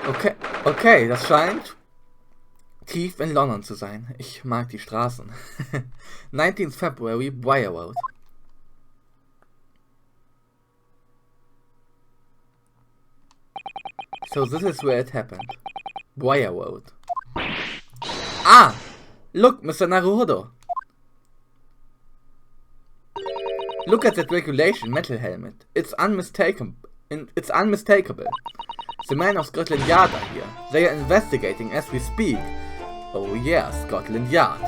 Okay, okay, das scheint tief in London zu sein. Ich mag die Straßen. 19th February, Briar Road. So this is where it happened. Briar Road. Ah! Look, Mr. Naruhodo! Look at that regulation metal helmet. It's unmistakable. The men of Scotland Yard are here. They are investigating as we speak. Oh yeah, Scotland Yard.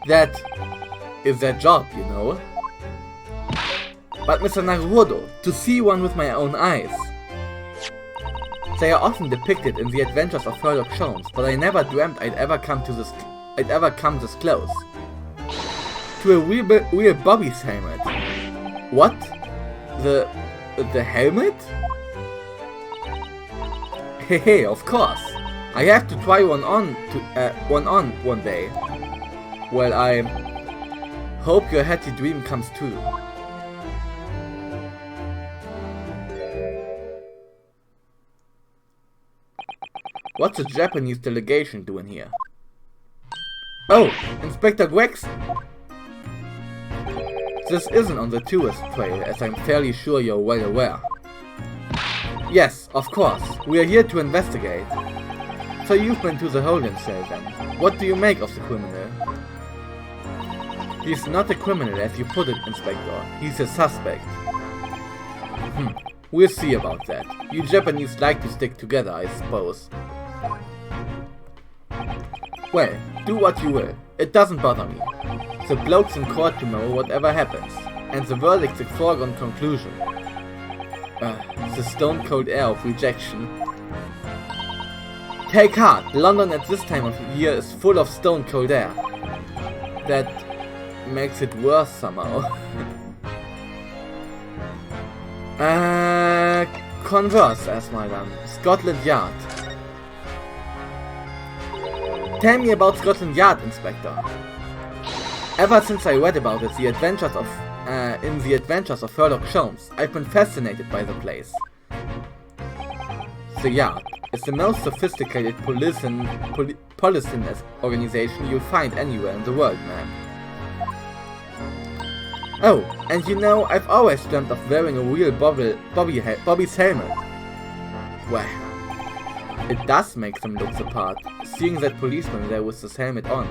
That is their job, you know. But Mr. Naruhodo, to see one with my own eyes. They are often depicted in the adventures of Sherlock Holmes, but I never dreamt I'd ever come this close. To a real Bobby's helmet. What? The helmet? Hey, of course. I have to try one on one day. Well, I hope your happy dream comes true. What's the Japanese delegation doing here? Oh, Inspector Gregson! This isn't on the tourist trail, as I'm fairly sure you're well aware. Yes, of course, we are here to investigate. So you've been to the holding cell then. What do you make of the criminal? He's not a criminal as you put it, Inspector. He's a suspect. We'll see about that. You Japanese like to stick together, I suppose. Well, do what you will. It doesn't bother me. The bloke's in court tomorrow, whatever happens. And the verdict's a foregone conclusion. The stone-cold air of rejection. Take heart! London at this time of year is full of stone-cold air. That makes it worse somehow. Converse, as madam. Scotland Yard. Tell me about Scotland Yard, Inspector. Ever since I read about it, in the adventures of Sherlock Holmes, I've been fascinated by the place. The Yard is the most sophisticated policing organization you'll find anywhere in the world, ma'am. Oh, and you know, I've always dreamt of wearing a real Bobby's helmet. Well, it does make them look the part, seeing that policeman there with his helmet on.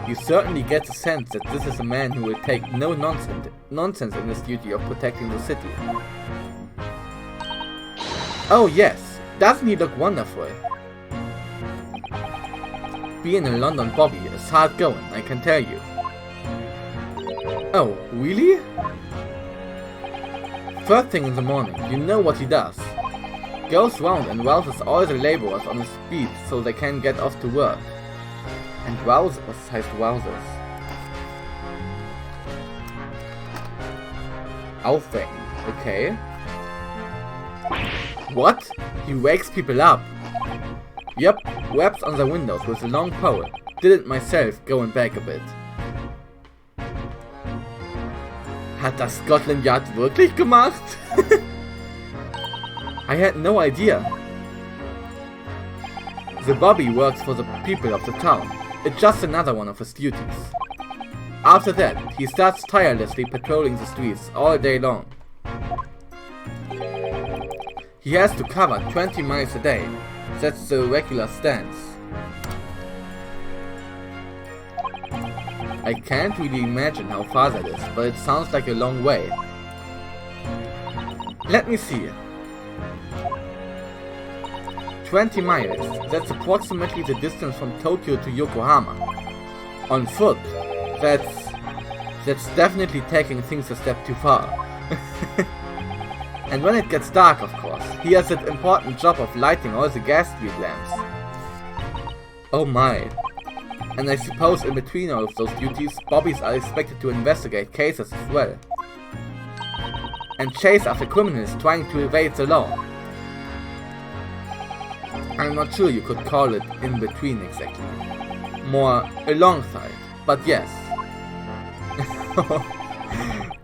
You certainly get the sense that this is a man who will take no nonsense in his duty of protecting the city. Oh yes, doesn't he look wonderful? Being a London Bobby is hard going, I can tell you. Oh, really? First thing in the morning, you know what he does. Goes round and rouses all the labourers on his beat so they can get off to work. And rousers heißt rousers. Aufwecken, okay. What? He wakes people up. Yep, raps on the windows with a long pole. Did it myself, going back a bit. Hat das Scotland Yard wirklich gemacht? I had no idea. The Bobby works for the people of the town. It's just another one of his duties. After that, he starts tirelessly patrolling the streets all day long. He has to cover 20 miles a day. That's the regular stance. I can't really imagine how far that is, but it sounds like a long way. Let me see. 20 miles, that's approximately the distance from Tokyo to Yokohama. On foot, that's definitely taking things a step too far. And when it gets dark, of course, he has that important job of lighting all the gas street lamps. Oh my. And I suppose in between all of those duties, Bobbies are expected to investigate cases as well. And chase after criminals trying to evade the law. I'm not sure you could call it in between exactly. More alongside, but yes.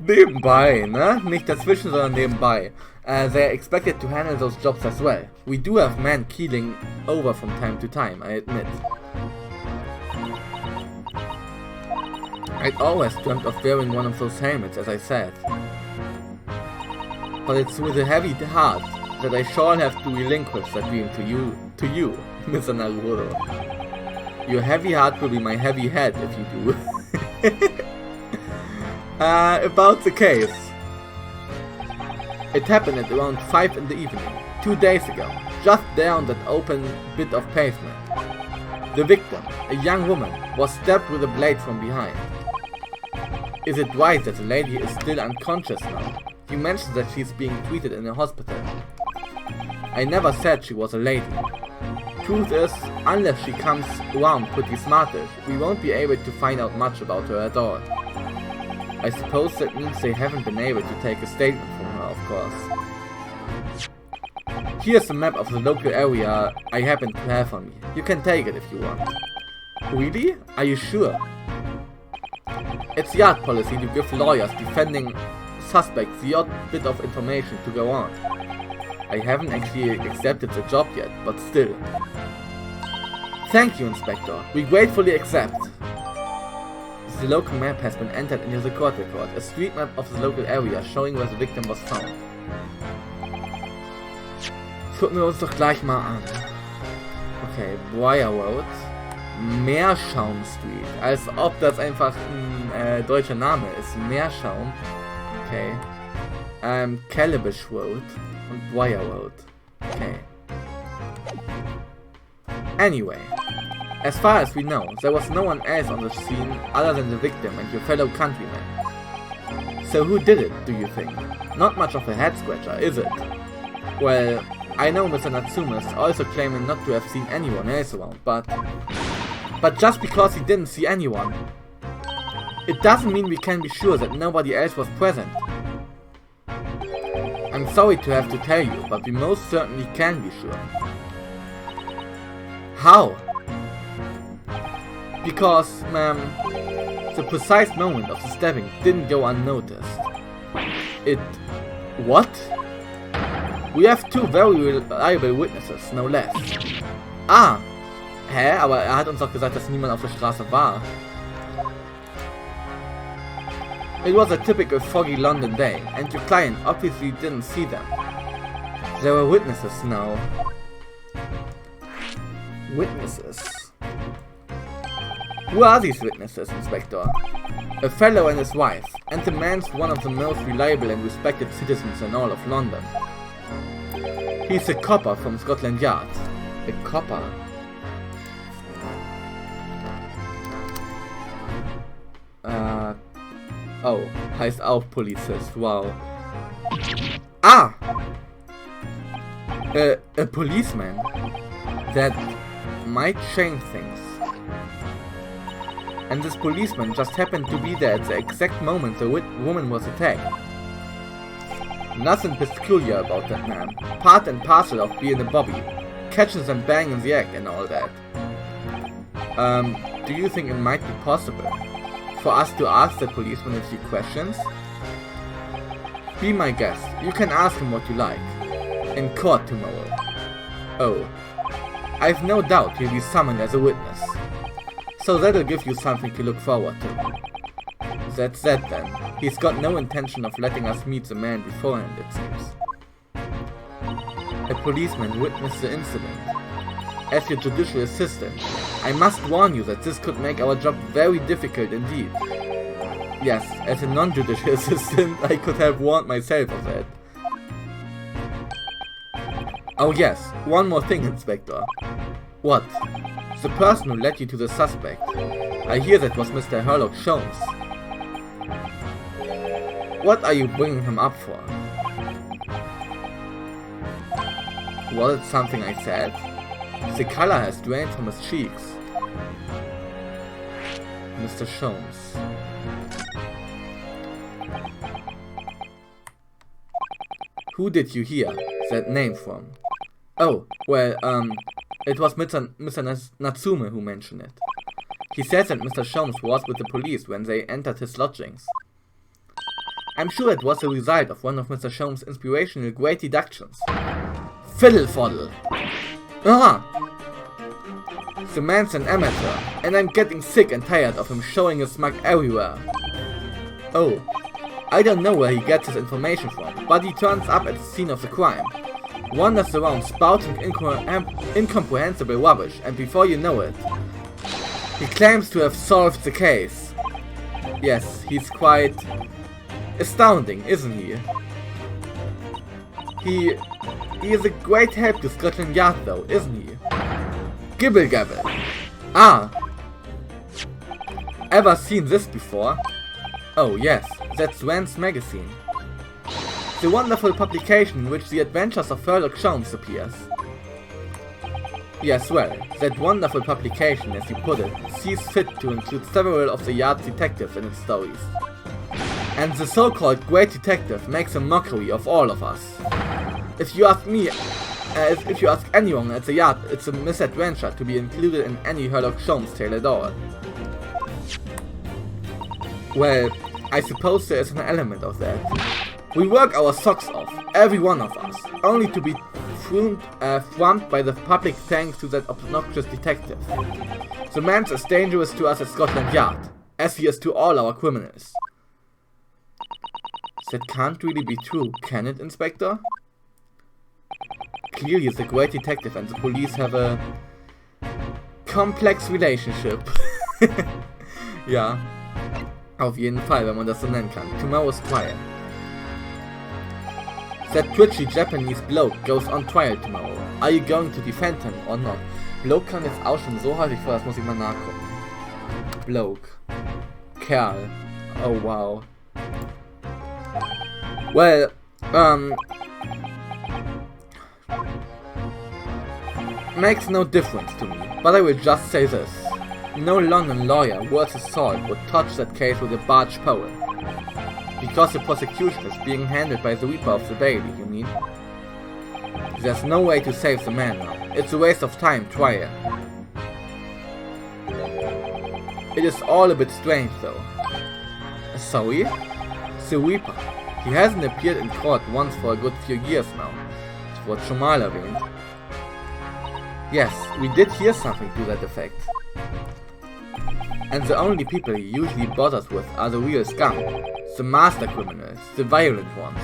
Nebenbei, ne? Nicht dazwischen, sondern nebenbei. They're expected to handle those jobs as well. We do have men keeling over from time to time, I admit. I'd always dreamt of wearing one of those helmets, as I said. But it's with a heavy heart that I shall have to relinquish that dream to you, Mr. Naruto. Your heavy heart will be my heavy head if you do. About the case. It happened at around 5 in the evening, 2 days ago, just there on that open bit of pavement. The victim, a young woman, was stabbed with a blade from behind. Is it right that the lady is still unconscious now? You mentioned that she's being treated in a hospital. I never said she was a lady. Truth is, unless she comes around pretty smartish, we won't be able to find out much about her at all. I suppose that means they haven't been able to take a statement from her, of course. Here's a map of the local area I happen to have on me. You can take it if you want. Really? Are you sure? It's the art policy to give lawyers defending suspects the odd bit of information to go on. I haven't actually accepted the job yet, but still. Thank you, Inspector. We gratefully accept. The local map has been entered into the court record, a street map of the local area showing where the victim was found. Gucken wir uns doch gleich mal an. Okay, Briar Road. Meerschaum Street. Als ob das einfach ein deutscher Name ist. Meerschaum. Okay. Calabash Road und Briar Road. Okay. Anyway. As far as we know, there was no one else on the scene other than the victim and your fellow countrymen. So who did it, do you think? Not much of a head scratcher, is it? Well, I know Mr. Natsume is also claiming not to have seen anyone else around, but just because he didn't see anyone, it doesn't mean we can be sure that nobody else was present. I'm sorry to have to tell you, but we most certainly can be sure. How? Because, ma'am, the precise moment of the stabbing didn't go unnoticed. What? We have 2 very reliable witnesses, no less. Ah! Hä? Aber hat uns doch gesagt, dass niemand auf der Straße war. It was a typical foggy London day, and your client obviously didn't see them. There were witnesses now. Witnesses? Who are these witnesses, Inspector? A fellow and his wife, and the man's one of the most reliable and respected citizens in all of London. He's a copper from Scotland Yard. A copper? Oh, heißt auch Polizist, wow. Ah! A policeman? That might change things. And this policeman just happened to be there at the exact moment the woman was attacked. Nothing peculiar about that man. Part and parcel of being a bobby. Catches and bang in the act and all that. Do you think it might be possible for us to ask the policeman a few questions? Be my guest. You can ask him what you like. In court tomorrow. Oh. I've no doubt he'll be summoned as a witness. So that'll give you something to look forward to. That's that then. He's got no intention of letting us meet the man beforehand, it seems. A policeman witnessed the incident. As your judicial assistant, I must warn you that this could make our job very difficult indeed. Yes, as a non-judicial assistant, I could have warned myself of that. Oh yes, one more thing, Inspector. What? The person who led you to the suspect. I hear that was Mr. Herlock Sholmes. What are you bringing him up for? Was it something I said? The color has drained from his cheeks. Mr. Sholmes. Who did you hear that name from? Oh, well, it was Mr. Natsume who mentioned it. He said that Mr. Sholmes was with the police when they entered his lodgings. I'm sure it was a result of one of Mr. Sholmes' inspirational great deductions. Fiddle foddle. Aha! The man's an amateur, and I'm getting sick and tired of him showing his mug everywhere. Oh, I don't know where he gets his information from, but he turns up at the scene of the crime, wanders around spouting incomprehensible rubbish, and before you know it, he claims to have solved the case. Yes, he's quite astounding, isn't he? He is a great help to Scotland Yard though, isn't he? Gibble gabble. Ah! Ever seen this before? Oh yes, that's Rand's magazine. The wonderful publication in which the adventures of Sherlock Holmes appears. Yes, well, that wonderful publication, as you put it, sees fit to include several of the Yard's detectives in its stories. And the so-called great detective makes a mockery of all of us. If you ask me, if you ask anyone at the Yard, it's a misadventure to be included in any Sherlock Holmes tale at all. Well, I suppose there is an element of that. We work our socks off, every one of us, only to be thrown by the public thanks to that obnoxious detective. The man's as dangerous to us at Scotland Yard, as he is to all our criminals. That can't really be true, can it, Inspector? Clearly the great detective and the police have a complex relationship. Ja, auf jeden Fall, wenn man das so nennen kann. Tomorrow's trial. That twitchy Japanese bloke goes on trial tomorrow. Are you going to defend him or not? Bloke kam jetzt auch schon so häufig vor, das muss ich mal nachgucken. Bloke. Kerl. Oh wow. Well, makes no difference to me, but I will just say this. No London lawyer worth his salt would touch that case with a barge pole. Because the prosecution is being handled by the Reaper of the Bailey, you mean? There's no way to save the man now. It's a waste of time, try it. It is all a bit strange though. Sorry? The Reaper. He hasn't appeared in court once for a good few years now. Es wurde schon mal erwähnt. Yes, we did hear something to that effect. And the only people he usually bothers with are the real scum. The master criminals, the violent ones.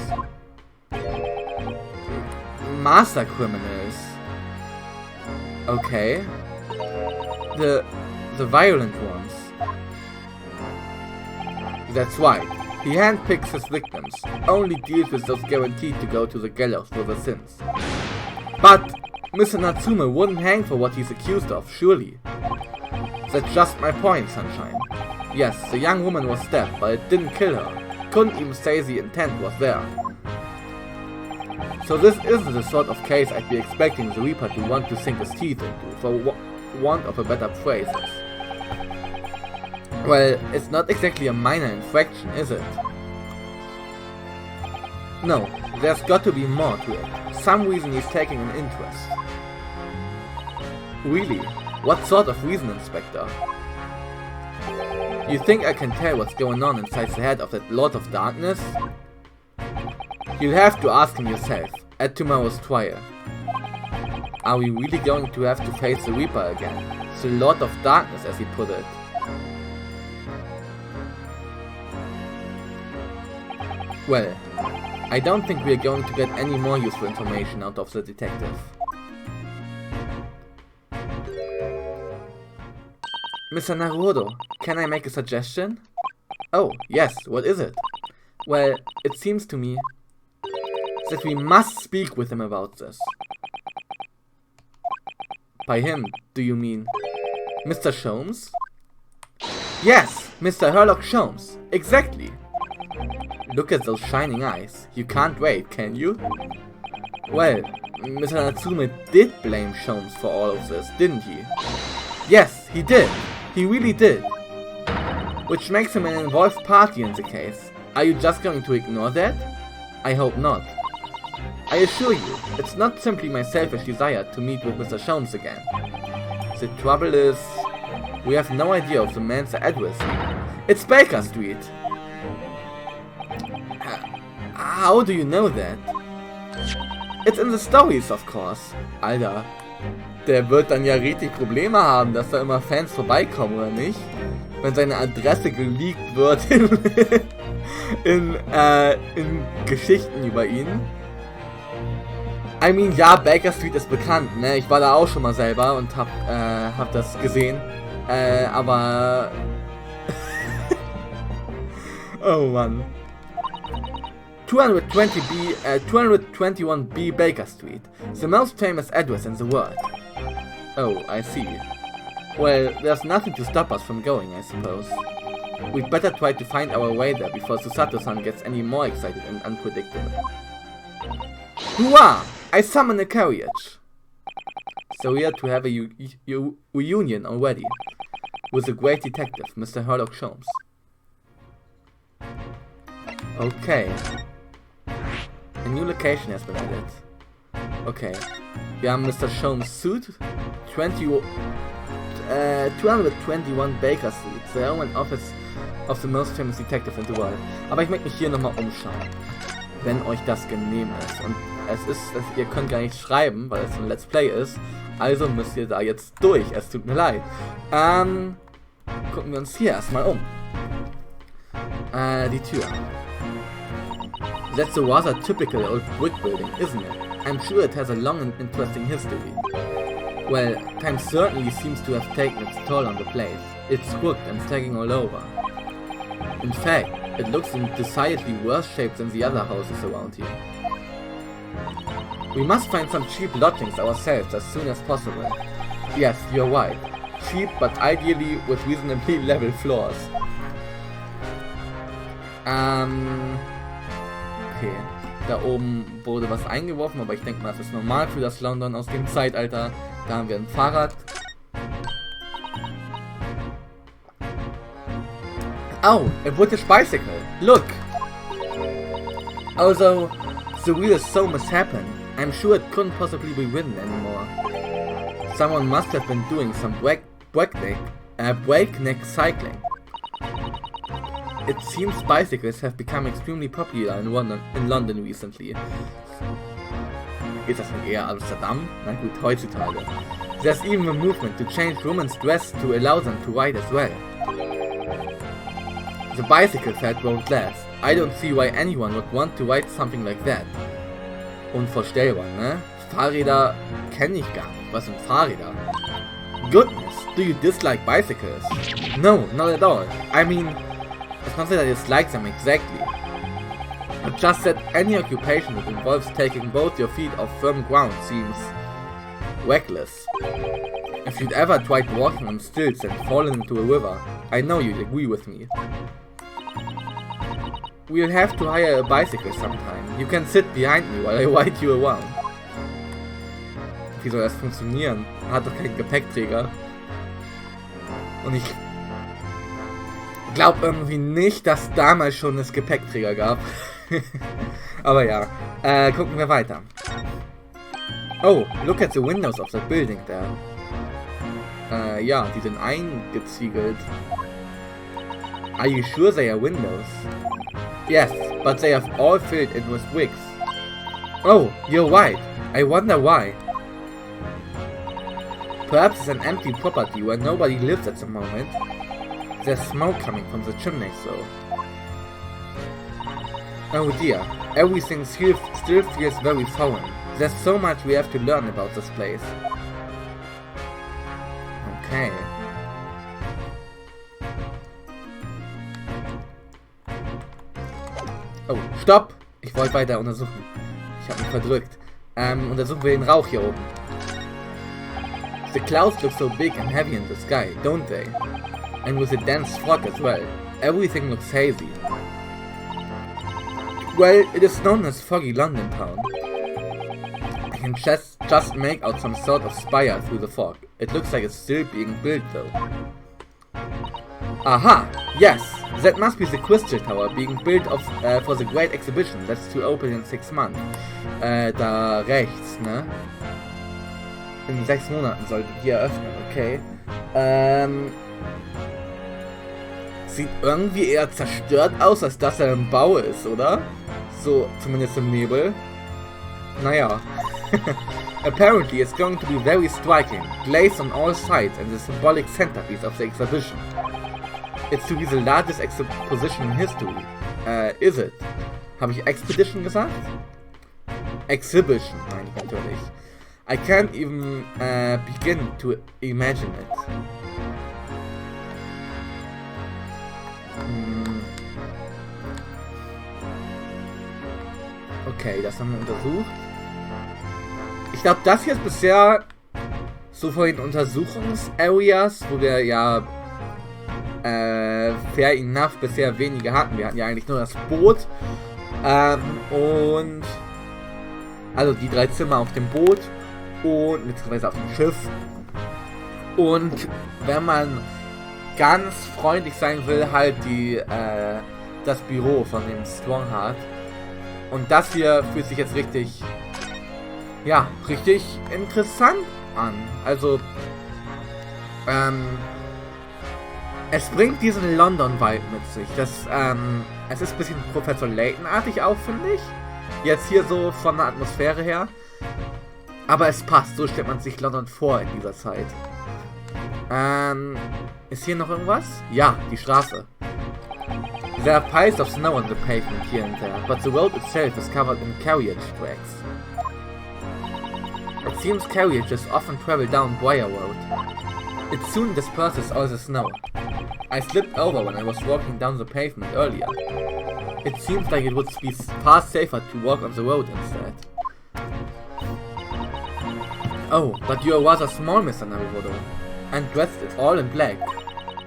Master criminals? Okay. The violent ones. That's right. He handpicks his victims, only deals with those guaranteed to go to the gallows for their sins. But Mr. Natsume wouldn't hang for what he's accused of, surely. That's just my point, Sunshine. Yes, the young woman was stabbed, but it didn't kill her. Couldn't even say the intent was there. So this isn't the sort of case I'd be expecting the Reaper to want to sink his teeth into, for want of a better phrase. Well, it's not exactly a minor infraction, is it? No, there's got to be more to it. Some reason he's taking an interest. Really? What sort of reason, Inspector? You think I can tell what's going on inside the head of that Lord of Darkness? You'll have to ask him yourself, at tomorrow's trial. Are we really going to have to face the Reaper again? The Lord of Darkness, as he put it. Well, I don't think we're going to get any more useful information out of the detective. Mr. Naruhodo, can I make a suggestion? Oh, yes, what is it? Well, it seems to me that we must speak with him about this. By him, do you mean Mr. Sholmes? Yes, Mr. Sherlock Holmes, exactly. Look at those shining eyes. You can't wait, can you? Well, Mr. Natsume did blame Sholmes for all of this, didn't he? Yes, he did. He really did. Which makes him an involved party in the case. Are you just going to ignore that? I hope not. I assure you, it's not simply my selfish desire to meet with Mr. Sholmes again. The trouble is, we have no idea of the man's address. It's Baker Street. How do you know that? It's in the stories, of course. Alter, der wird dann ja richtig Probleme haben, dass da immer Fans vorbeikommen, oder nicht? Wenn seine Adresse geleakt wird in Geschichten über ihn. I mean, ja, Baker Street ist bekannt, ne? Ich war da auch schon mal selber und hab das gesehen. Aber... oh Mann. 221B Baker Street, the most famous address in the world. Oh, I see. Well, there's nothing to stop us from going, I suppose. We'd better try to find our way there before Susato-san gets any more excited and unpredictable. Hurrah! I summon a carriage! So we are to have a reunion already with the great detective, Mr. Sherlock Holmes. Okay. A new location has been added. Okay. Wir haben Mr. Sholmes' suit, 221 Baker Street, the home and office of the most famous detective in the world. Aber ich möchte mich hier nochmal umschauen, wenn euch das genehm ist. Und ihr könnt gar nicht schreiben, weil es ein Let's Play ist. Also müsst ihr da jetzt durch. Es tut mir leid. Gucken wir uns hier erstmal um. Die Tür. That's a rather typical old brick building, isn't it? I'm sure it has a long and interesting history. Well, time certainly seems to have taken its toll on the place. It's crooked and sagging all over. In fact, it looks in decidedly worse shape than the other houses around here. We must find some cheap lodgings ourselves as soon as possible. Yes, you're right. Cheap, but ideally with reasonably level floors. Okay, da oben wurde was eingeworfen, aber ich denke mal, das ist normal für das London aus dem Zeitalter. Da haben wir ein Fahrrad. Oh, a British bicycle. Look! Although the real so must happen, I'm sure it couldn't possibly be ridden anymore. Someone must have been doing some breakneck cycling. It seems bicycles have become extremely popular in London recently. Ist das nicht eher Amsterdam? Na gut, heutzutage. There's even a movement to change women's dress to allow them to ride as well. The bicycle felt won't last. I don't see why anyone would want to ride something like that. Unvorstellbar, ne? Fahrräder kenne ich gar nicht. Was sind Fahrräder? Goodness, do you dislike bicycles? No, not at all. I mean, it's not that I dislike them exactly. But just that any occupation that involves taking both your feet off firm ground seems reckless. If you'd ever tried walking on stilts and fallen into a river, I know you'd agree with me. We'll have to hire a bicycle sometime. You can sit behind me while I ride you around. Wie soll das funktionieren? Er hat doch keinen Gepäckträger. Und ich glaube irgendwie nicht, dass damals schon es Gepäckträger gab. Aber ja, gucken wir weiter. Oh, look at the windows of that building there. Ja, die sind eingeziegelt. Are you sure they are windows? Yes, but they have all filled in with bricks. Oh, you're right. I wonder why. Perhaps it's an empty property where nobody lives at the moment. There's smoke coming from the chimneys though. Oh dear, everything still feels very foreign. There's so much we have to learn about this place. Okay. Oh, stopp! Ich wollte weiter untersuchen. Ich habe mich verdrückt. Untersuchen wir den Rauch hier oben. The clouds look so big and heavy in the sky, don't they? And with a dense fog as well. Everything looks hazy. Well, it is known as Foggy London Town. I can just make out some sort of spire through the fog. It looks like it's still being built though. Aha! Yes! That must be the Crystal Tower being built for the great exhibition that's to open in 6 months. Da rechts, ne? In 6 Monaten sollte die eröffnen, okay. Sieht irgendwie eher zerstört aus, als dass er im Bau ist, oder? So, zumindest im Nebel. Naja. Apparently it's going to be very striking, glazed on all sides and the symbolic centerpiece of the exhibition. It's to be the largest exposition in history. Is it? Habe ich Expedition gesagt? Exhibition, meine ich natürlich. I can't even begin to imagine it. Okay, das haben wir untersucht. Ich glaube, das hier ist bisher so von den Untersuchungsareas, wo wir ja fair enough bisher weniger hatten. Wir hatten ja eigentlich nur das Boot und also die 3 Zimmer auf dem Boot und beziehungsweise auf dem Schiff. Und wenn man ganz freundlich sein will, halt das Büro von dem Strongheart. Und das hier fühlt sich jetzt richtig, ja, richtig interessant an. Also, es bringt diesen London-Vibe mit sich. Es ist ein bisschen Professor Layton-artig auch, finde ich. Jetzt hier so von der Atmosphäre her. Aber es passt, so stellt man sich London vor in dieser Zeit. Ist hier noch irgendwas? Ja, die Straße. There are piles of snow on the pavement here and there, but the road itself is covered in carriage tracks. It seems carriages often travel down Briar Road. It soon disperses all the snow. I slipped over when I was walking down the pavement earlier. It seems like it would be far safer to walk on the road instead. Oh, but you are rather small, Mr. Naruhodo, and dressed all in black.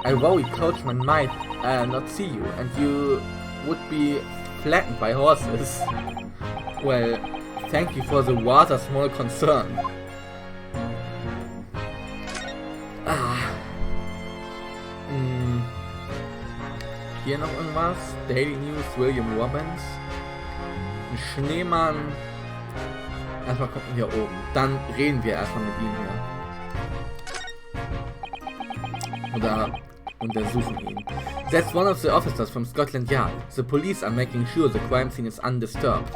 I worry coachman might not see you, and you would be flattened by horses. Well, thank you for the rather small concern. Hier noch irgendwas? Daily News, William Robbins. Ein Schneemann. Erstmal gucken wir hier oben. Dann reden wir erstmal mit ihm hier. Oder untersuchen ihn. That's one of the officers from Scotland Yard. The police are making sure the crime scene is undisturbed.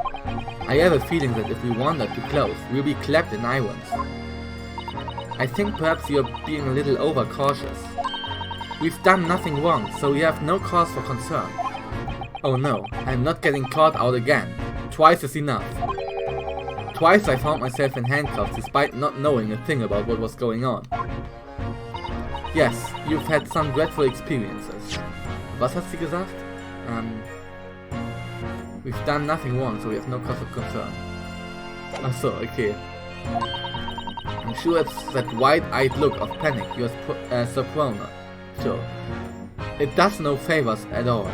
I have a feeling that if we wander too close, we'll be clapped in irons. I think perhaps you're being a little overcautious. We've done nothing wrong, so we have no cause for concern. Oh no, I'm not getting caught out again. Twice is enough. Twice I found myself in handcuffs despite not knowing a thing about what was going on. Yes, you've had some dreadful experiences. Was hat sie gesagt? We've done nothing wrong, so we have no cause of concern. Ach so, okay. I'm sure it's that wide-eyed look of panic you're so prone to. It does no favors at all.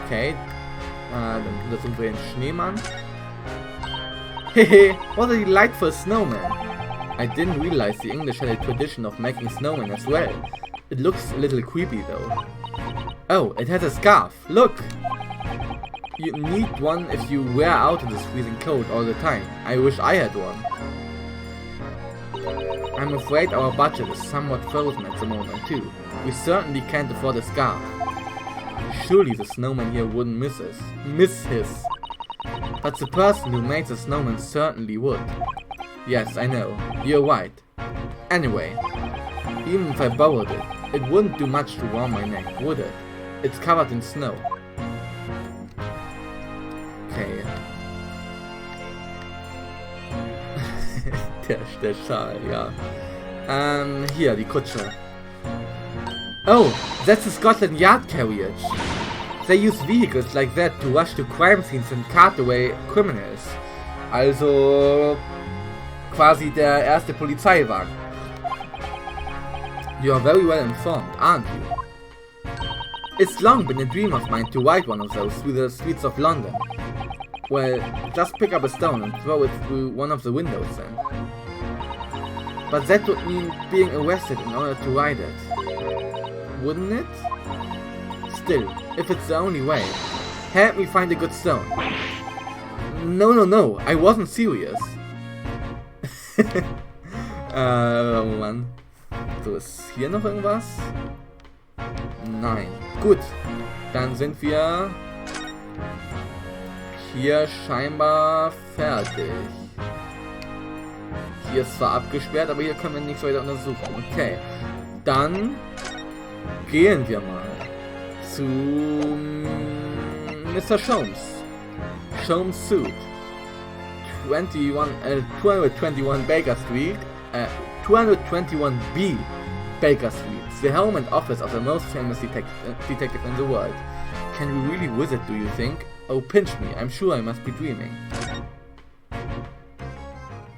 Okay. Dann untersuchen wir den Schneemann. Hehe, what a delightful snowman! I didn't realize the English had a tradition of making snowmen as well. It looks a little creepy though. Oh, it has a scarf! Look! You need one if you wear out in this freezing cold all the time. I wish I had one. I'm afraid our budget is somewhat frozen at the moment too. We certainly can't afford a scarf. Surely the snowman here wouldn't miss his. But the person who made the snowman certainly would. Yes, I know. You're right. Anyway, even if I borrowed it, it wouldn't do much to warm my neck, would it? It's covered in snow. Okay. der Schal, ja. Hier, die Kutsche. Oh, that's the Scotland Yard carriage. They use vehicles like that to rush to crime scenes and cart away criminals. Also quasi der erste Polizeiwagen. You are very well informed, aren't you? It's long been a dream of mine to ride one of those through the streets of London. Well, just pick up a stone and throw it through one of the windows then. But that would mean being arrested in order to ride it. Wouldn't it? Still, if it's the only way, help me find a good stone. No, I wasn't serious. Oh Mann. So, ist hier noch irgendwas? Nein. Gut. Dann sind wir hier scheinbar fertig. Hier ist zwar abgesperrt, aber hier können wir nichts weiter untersuchen. Okay. Dann gehen wir mal zu Mr. Sholmes. Sholmes Suit. 221 Baker Street. 221B Baker Street. The home and office of the most famous detective in the world. Can we really visit, do you think? Oh, pinch me. I'm sure I must be dreaming.